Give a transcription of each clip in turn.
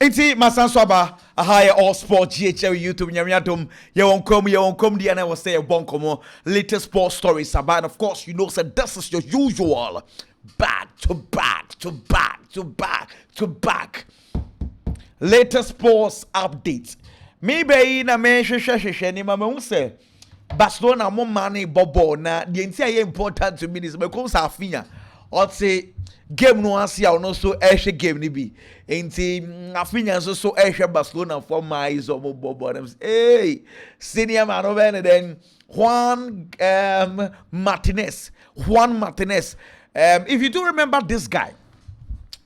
Enti masanswaba ahaya all sport GHL YouTube nyamiatom ye won kom dia na was say bonkomo latest sport stories about, of course you know said this is your usual back to back latest sports updates. Maybe na me hwehwehwehwe ni mama hu say Barcelona mo mane bobo na the entire important to me is because afinya or say game no asia no so ehwe game ni bi enti afinya so ehwe Barcelona for my is bobo them hey senior man over and then Juan Martinez. If you do remember this guy,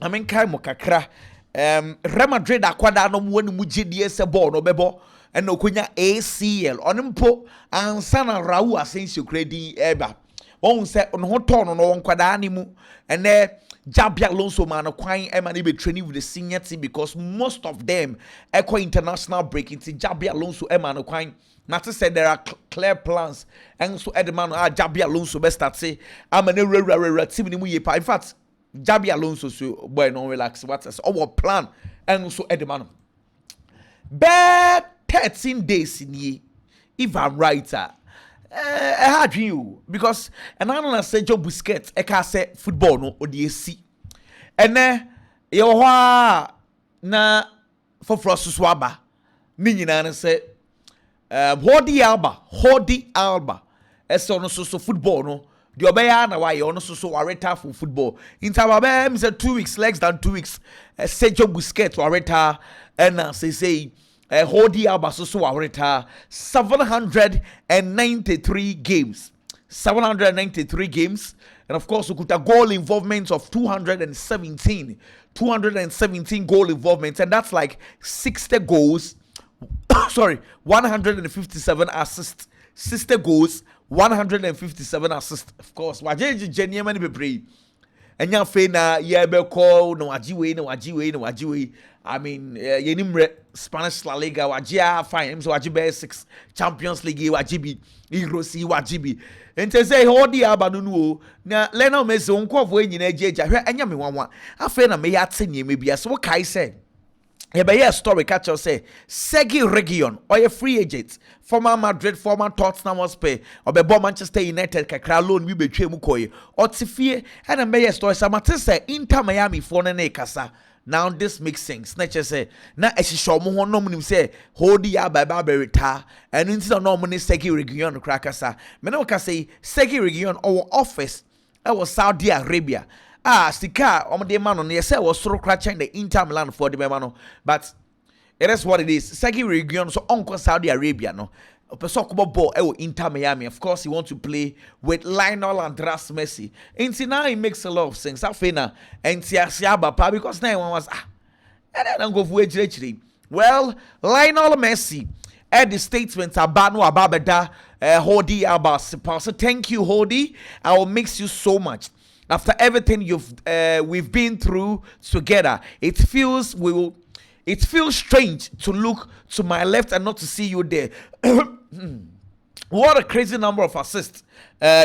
I mean kai mo kakra Real Madrid akwada no woni mu gidie se ball no bebo and okonya ACL onimpo ansana Raul Asensio kredi eba won se on ho ton no won kwada ni mu and Xabi Alonso man kwan e man be training with the senior team because most of them echo international break into Xabi Alonso e man kwan not to say there are clear plans and so Edman Xabi Alonso best start say I'm an rare team ni mu ye pa. In fact Xabi Alonso so boy no relax what is our plan and so Edman bad 13 days in ye if I'm right I had you because and I don't say Joe Busquets I can say football no or the AC and then you na for swaba meaning and say Hodi Alba eso no so football no the obeya na why you no so wareta for football in time say 2 weeks less than 2 weeks Sergio Busquets wareta and say Hodi Alba so wareta 793 games and of course we could have goal involvement of 217 goal involvement and that's like 60 goals 157 assists 60 goals 157 assists of course wajeje geniema ni bebre enya fe na ye be call no wajiwe I mean yenimre Spanish La Liga wajia fine so wajibe 6 Champions League wajibi Eurosi wajibi ente say hodi abanunu na Lionel Messi onkofo enyina agyeja hwe enya me wanwa afa na me ya tenye me bia so kai say yeah, story catch us say Sergi Region or a free agent, former Madrid, former Tottenham Hotspur, or be Manchester United, kakra loan we betray mukoye, or Tifie, and a mayor story. Samatese Inter Miami for ne kasa. Now this makes sense. Nature say na eshisho mo no munim say hodi ya baba berita and into no money Sergi Region krakasa. Me no ka say Sergi Region our office was Saudi Arabia. Stika de man on yes was so crashing the Inter Milan for the man, but it is what it is. Sergi Region so Uncle Saudi Arabia no. Ball Inter Miami. Of course, he wants to play with Lionel Andres Messi. And now it makes a lot of sense. Afena and Siaba because now one was and I don't go for it. Well, Lionel Messi at the statement Abano Ababeda Hodi Abbas. Thank you, Hodi. I will miss you so much. After everything we've been through together, it feels strange to look to my left and not to see you there. What a crazy number of assists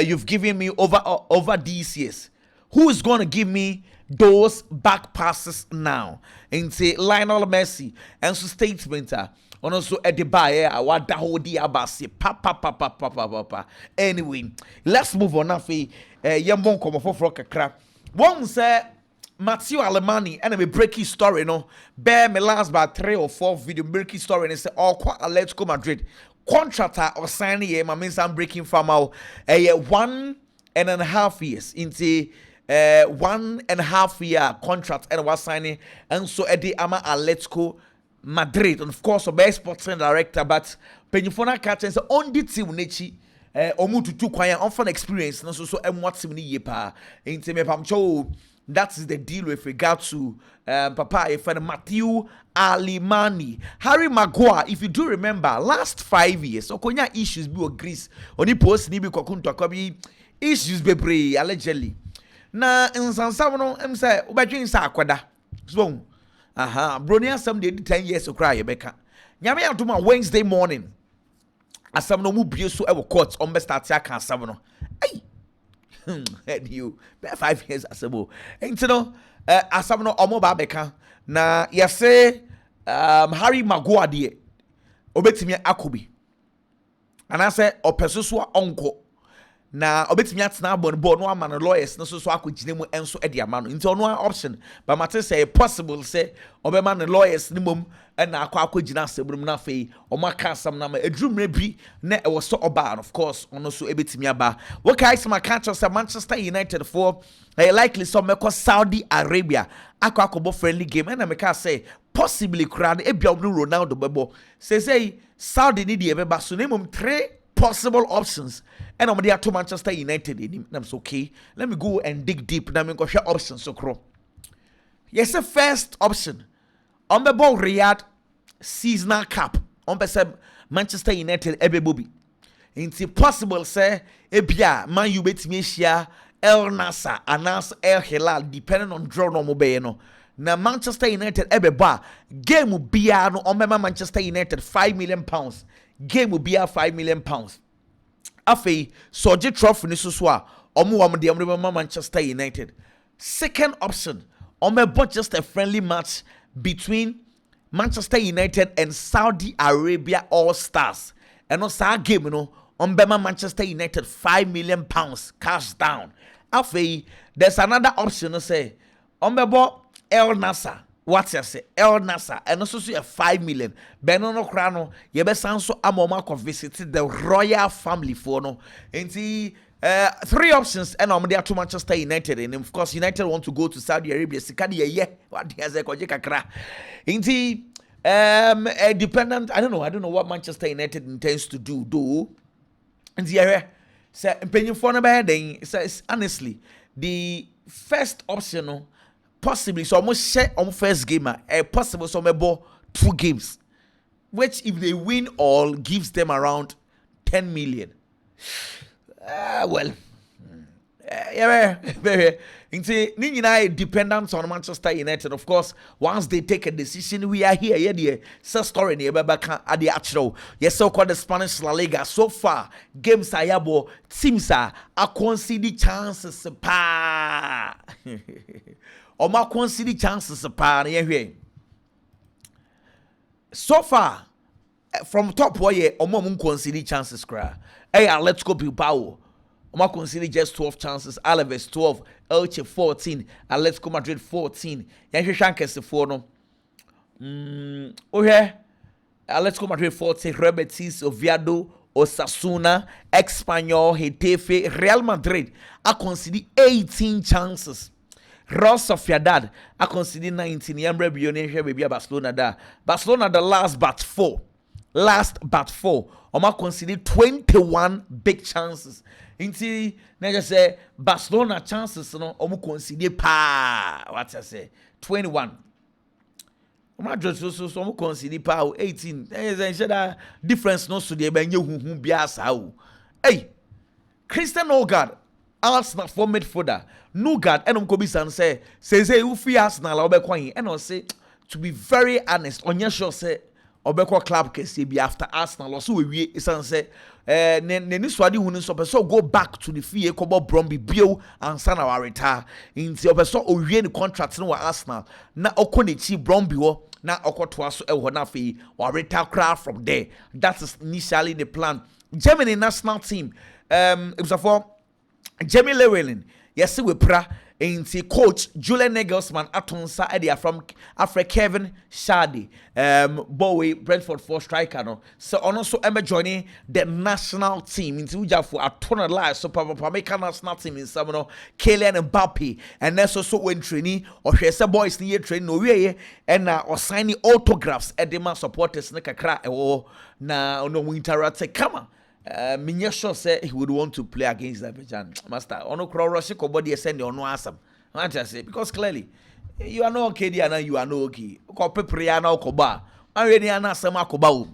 you've given me over these years. Who is going to give me those back passes now? And say Lionel Messi and so statement on also at the bar awada hodi abasi pa. Anyway, let's move on now. Yambon komo for kakra. One say Matteo Alemani and a breaking story no. Bear me last by 3 or 4 video breaking story and say all quite Atletico Madrid contractor or signing my means I'm breaking from out 1.5 years into 1.5 year contract and was signing and so Eddie Ama Atletico Madrid and of course a best sports director but Penifona catches on the team nechi omutu tu kwan on experience no so what's me ye pa enti me pamcho that is the deal with regard to papa if Matthew Alemani Harry Maguire. If you do remember last 5 years okonya issues bi o Greece oni post ni bi kokunto akabi issues bebre allegedly na insansa no em say obadwen sa akwada so bronia some dey 10 years so cry yebeka nyame adoma Wednesday morning asam no mu bie so e wo court on be start aka asam no ai you 5 years asabo enti no asam no omo ba beka na yese Harry Maguire de obetimi akobi anase opeso so onko na obetimi atena ball no ama no lawyers no so akogine mu enso e de ama no nti ono option but matter say possible say obema no lawyers ni mom na akogina asebrum na fei omaka asam na ma edrumre bi na e wo so oba and of course ono so ebetimi aba what kai some catch us Manchester United for likely some meko Saudi Arabia akobo friendly game and make say possibly crowd e bia Ronaldo bebo say Saudi need the beba so name 3 possible options and I'm there to Manchester United in I'm okay let me go and dig deep na me go share options so cro yes the first option on the ball Riyadh seasonal cap on the Manchester United ebe bobi it's possible say ebia man you betimi share El Nasser announce El Hilal depending on draw no mobile no na Manchester United ebe ba game bia no on Manchester United £5 million game bia £5 million afei soje trophy ni so a omo de Manchester United second option on just a friendly match between Manchester United and Saudi Arabia All Stars and no sa game no on Manchester United £5 million cash down afei there's another option no say on El Nasser what you say El Nasser and also see a 5 million benono krano ye be sanso amoma ko visit the royal family for no enti 3 options and I'm there to Manchester United and of course United want to go to Saudi Arabia sikadi ye what he has a koje kakra enti a dependent I don't know what Manchester United intends to do though enti here say penny for no be den says honestly the first option no possibly so almost share on first game possible so maybe 2 games which if they win all gives them around 10 million well yeah into Nina dependence on Manchester United of course once they take a decision we are here the story near back at the actual yes so called the Spanish La Liga so far games ayabo teams are conceding chances pa Oma concede chances pa na yehwe so far from top boy Oma mun concede chances kra let's go Bilbao Oma concede just 12 chances Alaves 12 Elche 14 Atletico Madrid 14 yehwe nkese for no Atletico Madrid 14 Real Betis Oviedo Osasuna Espanyol Getafe Real Madrid a concede 18 chances Real Sociedad I consider 19 Yambre Bionne baby Barcelona da Barcelona the last but 4 Oma consider 21 big chances inti na just say Barcelona chances no omo consider pa what I say 21 Oma just so omo consider pa 18 that difference no so dey benye huhu bia sa o hey Christian Nogard Arsenal for midfielder Nugard and Kobisan say you free Arsenal obekwan and say to be very honest on your sure say obekwa club case be after Arsenal also we isan say ne swadi hunu so go back to the fee kobo Bromby bio and sana wa retire inti obeso owie ni contract no wa Arsenal na okonichi Bromby wo na okotoa so e ho na fee wa retire crowd from there that is initially the plan Germany national team it was for Jamie Llewellyn yes we pra inti coach Julian Nagelsmann atonsa edia from Africa Kevin Shadi Bowie Brentford for striker no so also embe joining the national team inti uja for atona live so papa make national team in some no Kylian Mbappe and then so when training or say boys ni training no we and na or signing autographs edema supporters na kakra na no winter come on Minya sure say he would want to play against Azerbaijan. Master, ono kro rush ko body send ono asam. What I say because clearly you are no okay there you are no okay. Ko prepare na ko ba. Already na asam akoba o.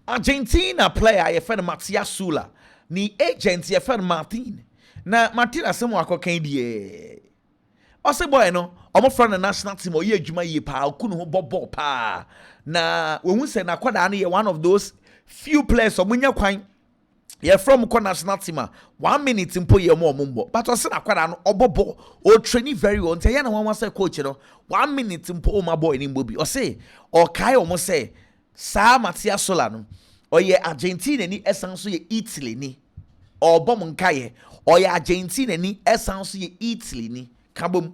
Argentina player ye friend Matias Sula. Ni agent ye friend Martin. Na Martin asem akokan die. Ose boy no, omo friend the national team o ye adwuma ye pa, okunu ho bobo pa. Na we hu say na kwada na ye one of those few players omunya kwan You're from national team. 1 minute impo ye mo mumbo. But also na kwada no obobo o training very well. Nte ya na wan say coach no 1 minute impo my boy ni mbobi. O say o kai o mo say sa Matia Sola no. O ye Argentina ni esan so ye Italy ni. O bom nkaye. O ye Argentina ni esan so ye Italy ni. Kabom.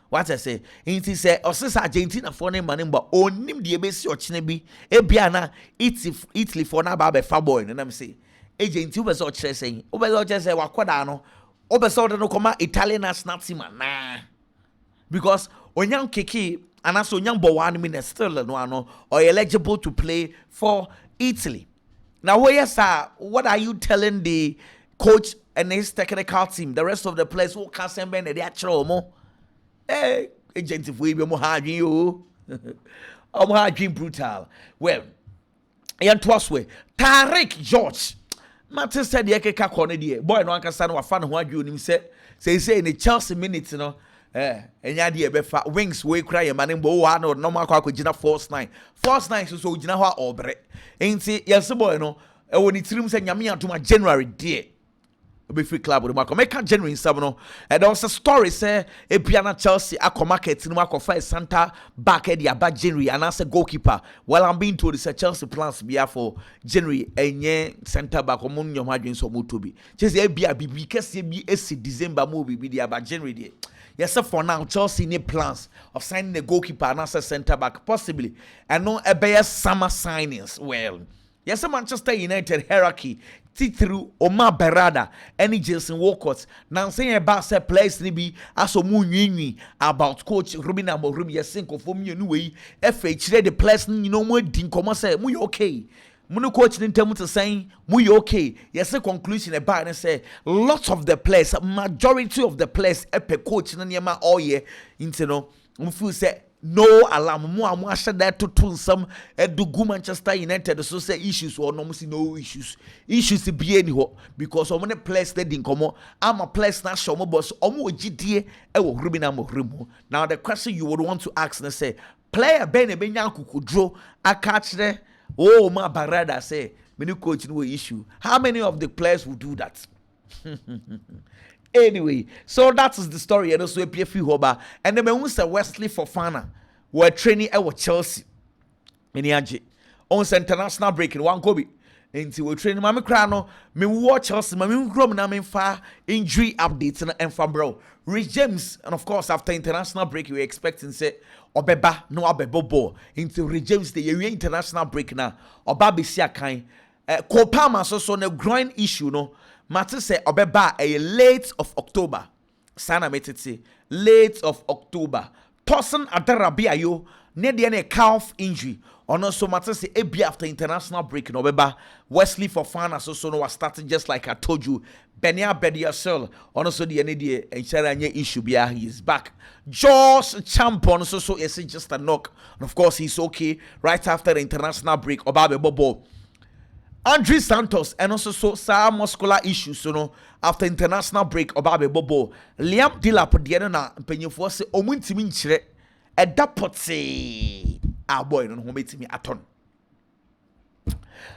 What I say? Inti say o say Argentina for ne man mba onim de ebesi o chine bi. E bia na Italy for na ba be fa boy no na me say agent ube so chere say ube so chere say wakwada no ube so de no koma Italian national team na because onyam keke anaso onyam bo 1 minute still no ano or eligible to play for Italy. Now yes sir, what are you telling the coach and his technical team, the rest of the players who can't send ben they actually mo agent if we be mo ha adwin yo o mo ha adwin brutal. Well yan twaswe Tariq George Matter said the Ekeka corner dear. Boy, no one can stand what fun what you him say in the Chelsea minutes, you know. And ya befa wings way cry man bo one or no more kwa jina force 9 so jina ho obre. Ain't yes boy no e woni tirim say nyame atoma January dear. Be free club with Marco make January 7 no. And there was a story say e piana Chelsea akọ market no akọ Santa back at the about January and as a goalkeeper. Well, I'm being told it's a Chelsea plans be for January and center back among your margins so mutubi. Just a be because be December movie be the about January day. Yes, sir, for now Chelsea need plans of signing a goalkeeper and as a center back possibly and no a better summer signings. Well, yes, Manchester United hierarchy through Omar Berrada any Jason Walcott now saying about say players ni be aso mu nwinwi about coach Ruben Amorim yesenko for me no way FH the players you know mo din komo say mu okay mu coach ni ntem to saying mu okay yes conclusion about and say lots of the players majority of the players epe coach na niam all year into no we feel say no alarm mo asha that to some do Manchester United so say issues or no see no issues be any ho because so many players that din komo am a players na show mo boss omo ogidie e wo Ruben Amorim. Now the question you would want to ask and say player ben e benya kukudro aka kire oh ma Barada say me new coach no issue. How many of the players will do that? Anyway, so that is the story. And also, and then we say Wesley Fofana were training at Chelsea. Miniaji on international break in one Kobe. Until we train Mammy Crano, me watch Chelsea, Mammy Grom, and far injury updates and from bro. Rich James, and of course, after international break, we expecting say Obeba, no Abebo, into Rich James, the international break now, or Babi Siakai, Kopama, so no groin issue, no. Matter say Obeba a late of October. Sana metete late of October. Tosin Adarabia yo near the calf injury. Or no so matter say a after international break in Obeba. Wesley Fofana so no was starting just like I told you. Benia Bediasel. On also the NDA and Charanye issue be he is back. Josh Champon so is just a knock. And of course he's okay right after the international break. Obabe Bobo. Andre Santos and also some muscular issues, you know, after international break Obabe Bobo. Liam Dilap the na penny for say omuntimi nchire e dapote boy no hometimi aton.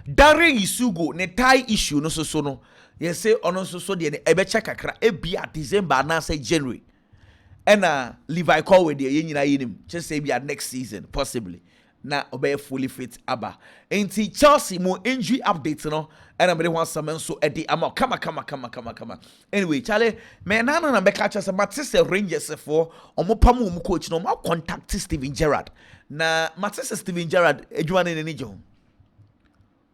Darren Isugo ne tie issue no so no. Yes say ono so de ne ebecha kakra e bia December na say January. And Levi Colway de yenyina yenim. Just say bia next season possibly. Na obey fully fit aba enti Chelsea mo injury update no and I'm want some so edi ama come anyway Charlie me na be catch us Manchester Rangers for omopam mo coach no ma contact Steven Gerrard na Manchester Steven Gerrard edwuma ne jo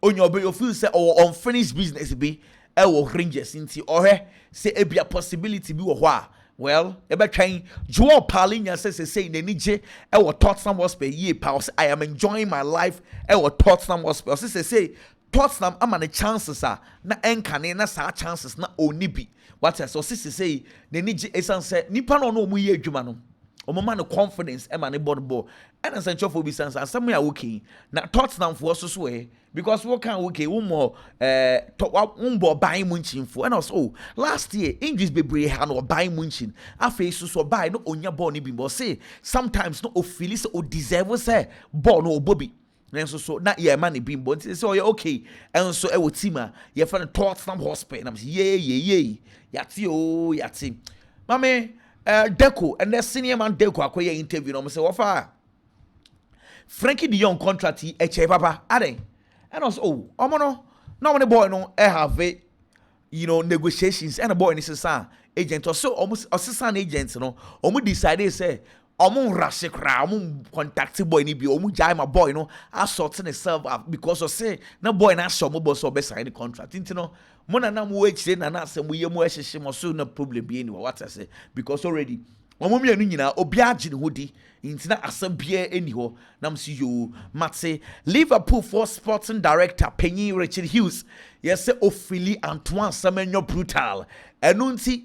onye obey feel say or unfinished business be e wo Rangers enti ohwe say e be a possibility bi wo ho a well, train Joao Paulinho says say Nenije I will Tottenham Hotspur ye pals. I am enjoying my life. I will Tottenham Hotspur. Say Tottenham am the chances are na enkane na sa chances na onibi. What I so say Nenije esan say nipa no mu ye adwuma no. Omama no confidence e ma ne ball. And as for be sense asem ya okay. Na Tottenham for so because what can okay one more umbo buy munchin for and also last year English bebre ha no buy munchin afa so buy no onya ball ni bimbo say sometimes no ofili so deserve say ball no obobi so na ye man bimbo nti say okay enso e wo team a ye fa no Tottenham Hotspur na ye yati o yati mame Deco and the senior man Deco akoye interview no say wofa Frankie de Jong contract eche papa ade and also omo no na one boy no have negotiations and a boy is a agent or so almost assistant agents no decide say rush kra contact boy ni bi jai my boy assorting itself up because of say na boy na show mo boss or sign the contract no mo na wait na asem ye mo ehye mo so no problem bi anyway what I say because already mienu nyina obi agi ne hodi intina asem bia eni ho nam si yo mate Liverpool for sporting director Penny Richard Hughes yes ofili Antoine Semenyo brutal enunti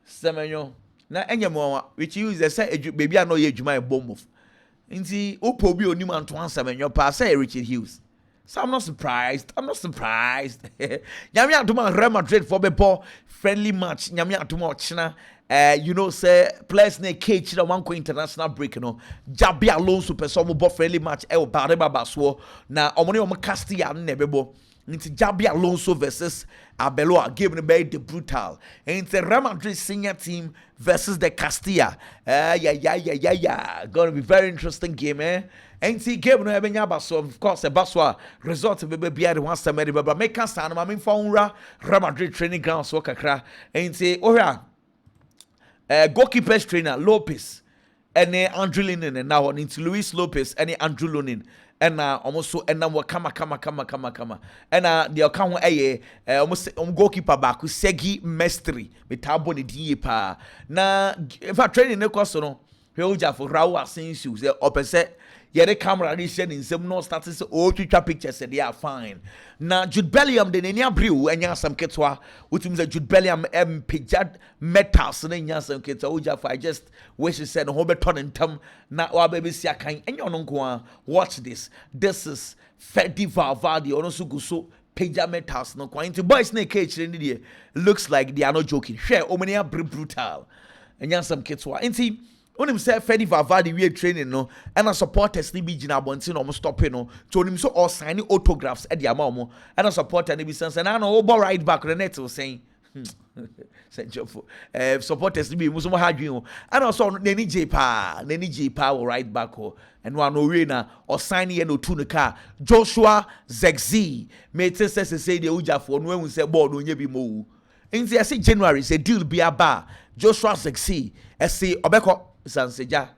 Semenyo na enyemo which Hughes say baby I know ye adwuma e bomb nti opo bi onim Antoine Semenyo pa say Richard Hughes. So I'm not surprised. Nyame atuma Real Madrid for bebo friendly match. Nyame atuma ochina say players na cage na one international break Jabi Alonso person mo bo friendly match e obare baba so na omone om Castilla na bebo. Nti Jabi Alonso versus Arbeloa game no be the brutal. Nti Real Madrid senior team versus the Castilla. Gonna be very interesting game Nti game no ebenya baso of course e baso result be bia de one samedi baba make can stand ma me fa Real Madrid training ground so kakra. Nti ohia goalkeepers trainer Lopez ene Andrew Linen and now into Luis Lopez ene Andrew Lunin and almost so and now kama and the account almost goalkeeper back Segi Mestri metabo ni die pa na in fact training ne koso no Heoja for Raul Asensio say opposite the camera ni share in some no starting so twitwa pictures say they are fine na Jude Bellingham de nenia brew enya some ketwa utim say Jude Bellingham pejad metals na enya some ketwa Oja for I just wish he said no be turn ntam na wa baby sia kan enya no nko watch this is Fedi Valverde ono so guso pejad metals no kwa into boys na cage ni looks like they are not joking share omania brutal enya some ketwa inti onim say Fedi Valverde we training no and supporters ni bi gina bonti no mo stop no to onim so all sign autographs e dia ma mo and supporter ni bi sense na no wo right back the net was saying supporters ni bi mo so mo hadwen o and also nani J pa wo right back ho and one no we na or sign ye no tu no car Joshua Zexi me say the ujafo no ehun say ball no nya bi mo nti say January say deal bi aba Joshua Zexi say obeko Sanseja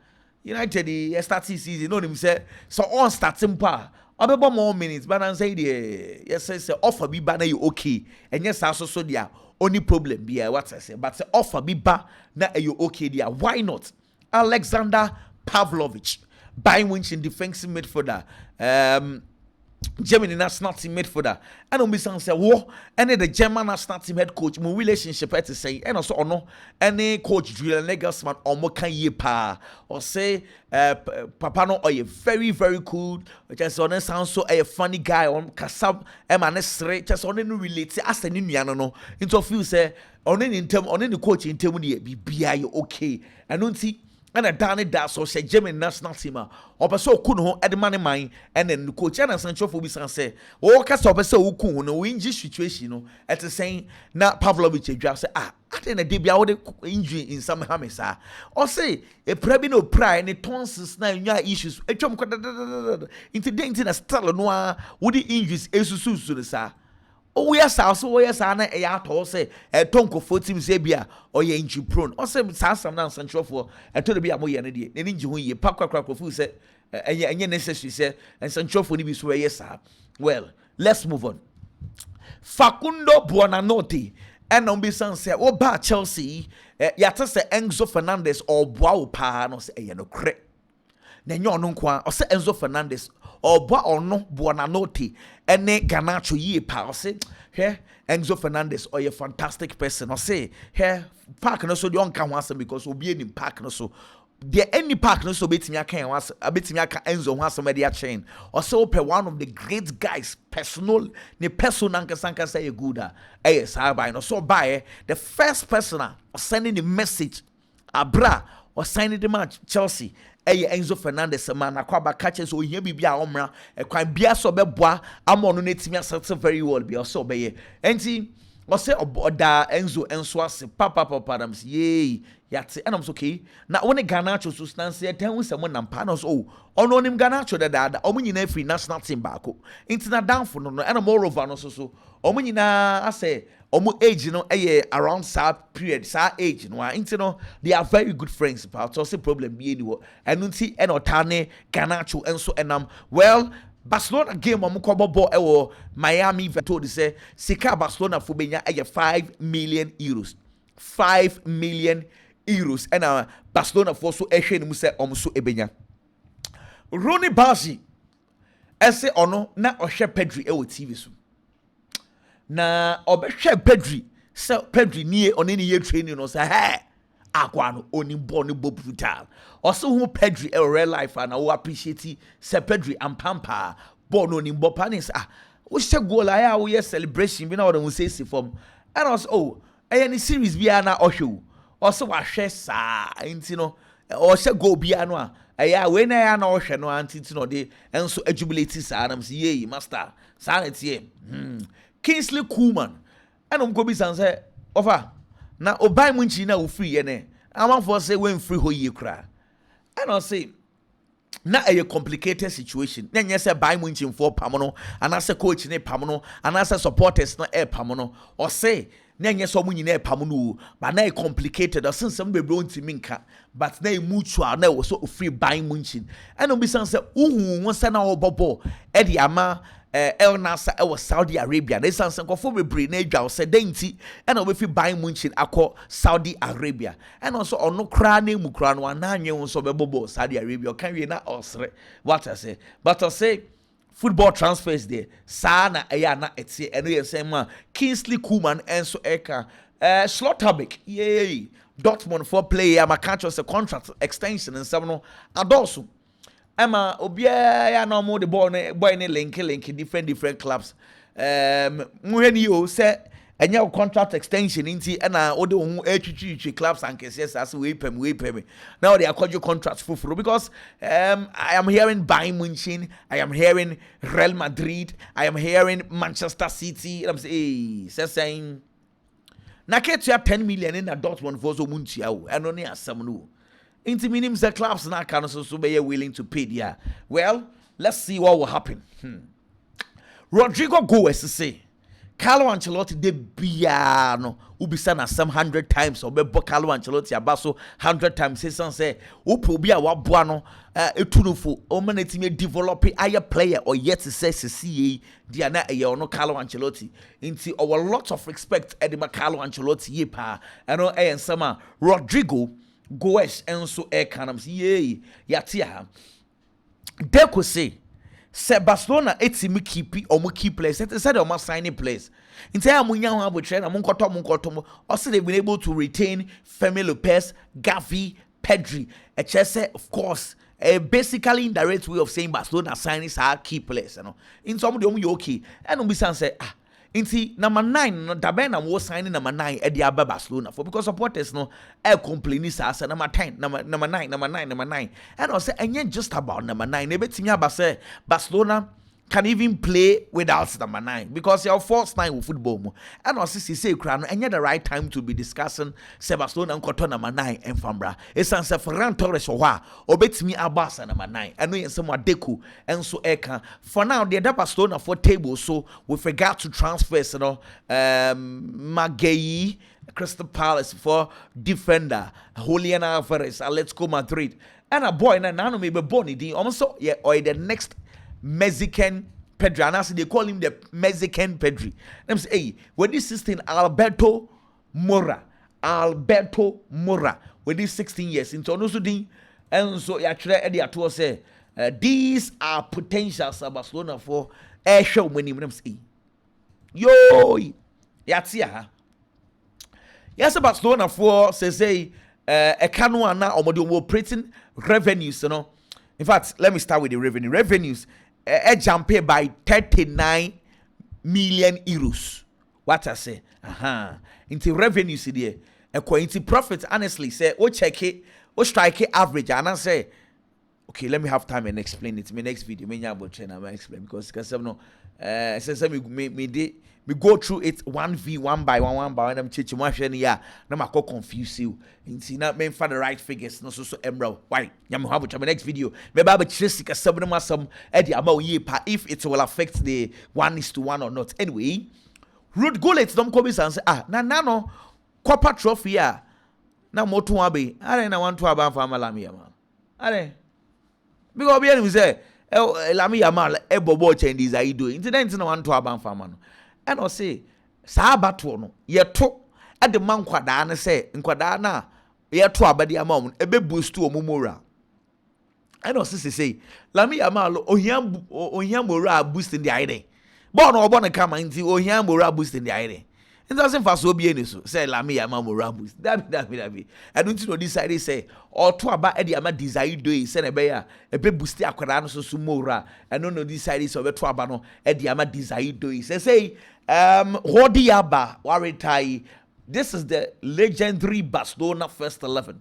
United the starting season no him say so on starting pa obebo more minutes but I say the yes say offer bi ba na you okay and yes so dia only problem be what I say but say offer bi ba na you okay dia why not Alexander Pavlovich Bayern Munich defensive midfielder Germany national team midfielder and on be say wo and the German national team head coach my relationship at say and also ono any coach Julian Nagelsmann omo kan ye pa or say papa no oye very cool just on sound so a funny guy on kasab e man sre just on no relate as any nua no into feel say on in term on the coach in term dey bia you okay and don't see and a Danny Das or say German national team or so kuno at the money mine and then the coach and Sancho for be say oh cast up so cool no win situation at the same na Pavlovich draft say I think a debut out injury in some hammer or say a prebi no pride and it tonsils now issues a chum into dating a style noir would the injuries esusu to the sir. Oh yes, also yes, Anna a yato say a tonko for team Zabia or ye injury prone or some Sassam now central for a to be a more yanity, an injury ye papa crack of who said and ye necessary say and central for Nibis where yes, sir. Well, let's move on. Facundo Buonanotte and on Bissan said, oh, ba Chelsea, yata say Enzo Fernandez or Boao Pa no say a no cre. Then you no kwa or say Enzo Fernandez. Or boa or no Buonanotte ene Ganacho ye pa say here Enzo Fernandez or a fantastic person or say here park no so the on can answer because we be in park no so there any park no so betimi aka was betimi aka Enzo ho asomedi a chain or so per one of the great guys personal ne person anka say a good yes by no so by the first person sending the message abra or signing the match Chelsea Enzo Fernandez man akwaba catches so here bibia omra kwan bia so beboa amono netimi settle very well bia so obeye enti o say oda Enzo enso ase papa dam say yey yate enam so okay na woni Garnacho so stance e ten we na mpa no so ono nim Garnacho da omunyina free national team baako enti na downfo no enam moreover no so omunyina ase omu age no around that period that age no enti no they are very good friends but so say problem be any wo enu nti eno tane Garnacho enso enam well Barcelona game amukobobo ewo Miami told say sika Barcelona fo benya 5 million euros 5 million euros and Barcelona for so ehwe ni mu se omso ebenya Ronnie Barsi ese ono na ohwe Pedri ewo TV so na obehwe Pedri se Pedri nie oni ne ye training no say hey akwa no oni ball ni bo brutal also who Pedri e real life and I appreciate se Pedri ampampa ball no ni bo panis wo she goal ya wo ye celebration bi na wo say si form and also any series bi na ohwe also wa hwe sa enti no o she goal bi no a we na ya na ohwe no anti no de enso ajubilate sa na say ye master sa na tie Kingsley Coman and go bi san say offer na obai munchi na wo free ye ne amanfo say when free ho ye kra and I say na a complicated situation na nye say bai munchi for pamono and as a coach ne pamono and as a supporters na pamono or say na nye so munyi na pamono but na complicated or since some be ntimi nka but na mutual na wo so free bai munchi and obi san say uhu won say na obobo e di ama El Nasser was Saudi Arabia. They sound some for me brain age said dainty and over fi buy munchin akọ Saudi Arabia. And also on no crane mukran one nine so bebobo Saudi Arabia. Can we not osre what I say? But I say football transfers there. Sana ayana etsi and we say man Kingsley Coman and so eka Slotterbeck. Yay. Dortmund for player my catch us a contract extension and seven adosu. Emma obia ya no mo the boy ne link different clubs muheni o say enya contract extension nti na o de ho atwitwi clubs and cases as we pay now they accord your contracts for because I am hearing Bayern Munich, I am hearing Real Madrid, I am hearing Manchester City. I'm saying na ketua 10 million in a Dortmund for so muntia o eno ne asam no into minimum the clubs now can also be willing to pay there. Well, let's see what will happen. Rodrigo Goes to say Carlo Ancelotti de biano ubisana some 100 times or be Carlo Ancelotti abaso 100 times say upobia wa buano etunufo o manetime develop a player or yet to say CA diana e no Carlo Ancelotti into our lot of respect edema Carlo Ancelotti ye pa and e ensama Rodrigo Goes and so air canams yay yatia Deco say Barcelona etimi keep or mu keep players said o ma signing players entire munya ho abotre na munkoto also they've been able to retain Fermin Lopez, Gavi, Pedri of course a basically indirect way of saying Barcelona signings are key players you know in some of them you okay and we say inti number 9 no dabe na wo signing number 9 e dia ba Barcelona for because supporters no e complain sa number 10 number 9 and I say enye just about number 9 e betimi aba say Barcelona can even play without number 9 because your first 9 with football and I say kra no enye the right time to be discussing say Barcelona nkoto number 9 and Fambra it's answer Ferran Torres ho a obetimi aba sa number 9 and no yensem Deco and so eka for now the Barcelona for table so with regard to transfers you know Maguire Crystal Palace for defender Julian Alvarez Atletico Madrid and a boy na no maybe born di also yeah or the next Mexican Pedri, and as they call him the Mexican Pedri. Them say, hey, when this 16 Alberto Mora, with this 16 years into no sudin, and so actually Eddie at say, these are potentials of Barcelona for air show when him say, yo, yatia. Yes, Barcelona for say a canoe now or operating revenues, you know. In fact, let me start with the revenue. Revenues jump by 39 million euros. What I say? Into revenues there. Into profit, honestly, say, check it, strike it average. And I say, okay, let me have time and explain it. My next video, me about China, I explain because no, since me go through it one by one, and I'm teaching one share yeah, now I go confuse you. And see not mean for the right figures, no so emerald. Why? Yam have my next video. Me ba chesika seven masam Eddie about ye pa if it will affect the 1:1 or not. Anyway, road goal it don't come and say no Copa trophy na motu abe. I na want to about for Malami man. Are because be any say Lami Yamal bobo changes are you doing incident no want to about for man. And I say saa bato no ye to e de man kwada na say nkwada na ye to abade amam e be boost to omumora. And I say Lami Yamal ohia mora boost in the ide. Born or born come nti ohia mora boost in the ide. It doesn't fast so be any so say Lami Yamal mora boost. That I don't know decide say or to aba e de ama desire do e say na be ya e be boost akwada no so mora. I don't know decide so be to aba no e de ama desire do e say Hodiaba Waritai. This is the legendary Barcelona first 11.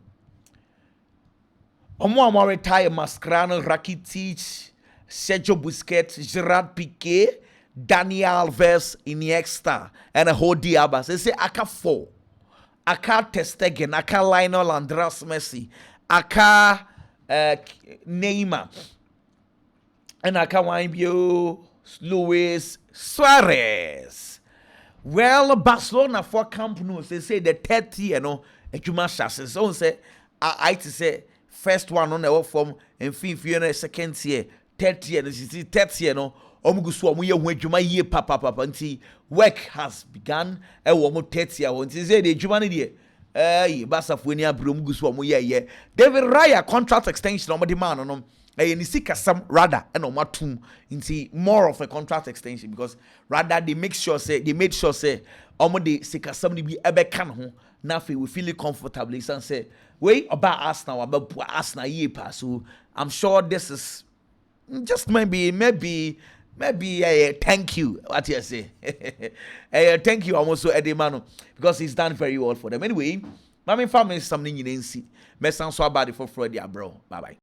Omo Waritai Mascherano, Rakitic, Sergio Busquets, Gerard Piqué, Daniel Alves, Iniesta, and a Hodiaba. They say Aka 4. Aka Ter Stegen, Aka Lionel Andres Messi, Aka Neymar, and Aka Waimbio Luis Suarez. Well, Barcelona for Camp Nou, they say the 30 you know, Ejuma chassis. So say I to say first one on the work from and fifth year, second year, 30 year, this is 30 you know. Omugusu omu ye hu adwuma ye papa nti work has begun e wo mo 30 year nti say the adwuma ne de basafo ni abro omugusu omu ye David Raya contract extension omo de man no ni sika some rather and on matum into more of a contract extension because rather they made sure say omo de sika some ni bi ebe kan ho na fe we feel comfortably and say we about Arsenal ye pa so I'm sure this is just maybe thank you what you say thank you almost so Eddie Mano because he's done very well for them anyway. My family is something you didn't see. Messan so about it for Freud, bro. Bye bye.